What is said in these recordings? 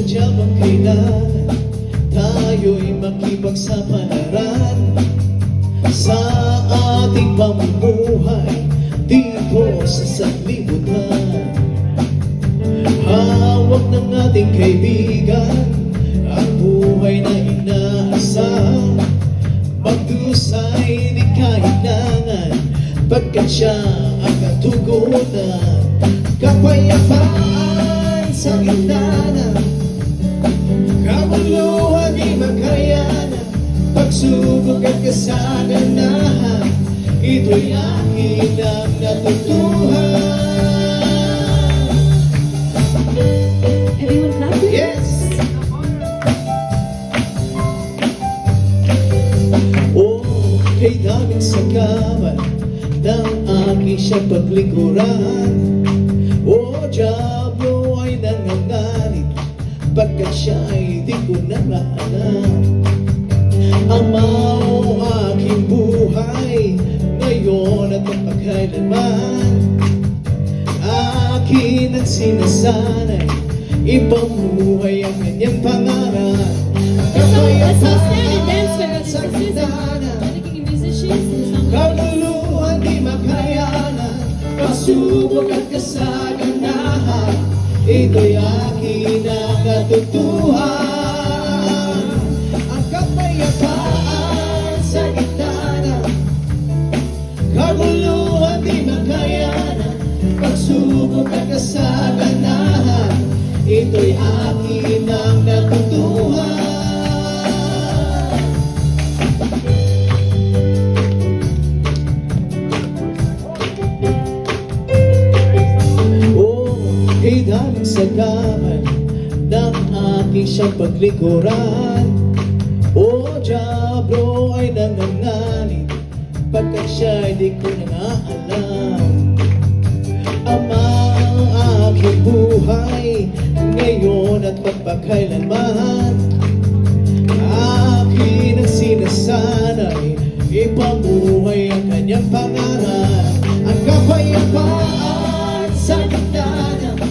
sadyang magkailangan tayo'y makipagsapalaran sa ating pamumuhay dito sa sanlibutan. Hawak ng ating kaibigan ang buhay na inaasam. Magdusay di kailangan pagkat siya ang katugunan. Kapayapaan sa gitna ng kabuluhan di makayanan. Pagsubok at kasaganahan, ito'y akin ang natutuhan. Everyone clap? Yes! Oh, kay daming sagawan ng aking siya paglikuran. Oh, Diablo ay nangangalit pagkat siya ay di ko na alam. Ama o aking buhay ngayon at magpagkailanman, akin ang sinasanay, ipamuhay ang kanyang pangalan. Let's all stand and dance with us. Sa gitna ng Nagiging musicians. kabuluhan di makayanan, pasubok at kasaganahan, ito'y akin ang natutuhan. Ang kapayapaan sa gitna ng kabuluhan di makayanan, pagsubok at kasaganahan, ito'y akin ang natutuhan. Daming sagaman ng aking siyang paglikuran. O Diablo ay nangangalit pagkat siya'y di ko na alam. Ama ang aking buhay ngayon at magpakailanman, akin ang sinasanay, ipamuhay ang kanyang pangalan. Ang kapayapaan sa gitna ng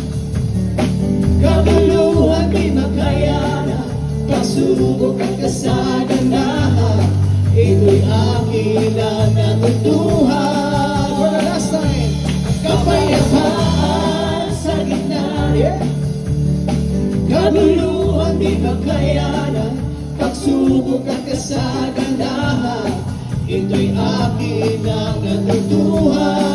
kabuluhan di makayanan, pasubok at kasaganahan, ito'y akin ang natutuhan. For the last time, kapayapaan sa gitna ng kabuluhan di makayanan, pagsubok at kasaganahan, ito'y akin ang natutuhan.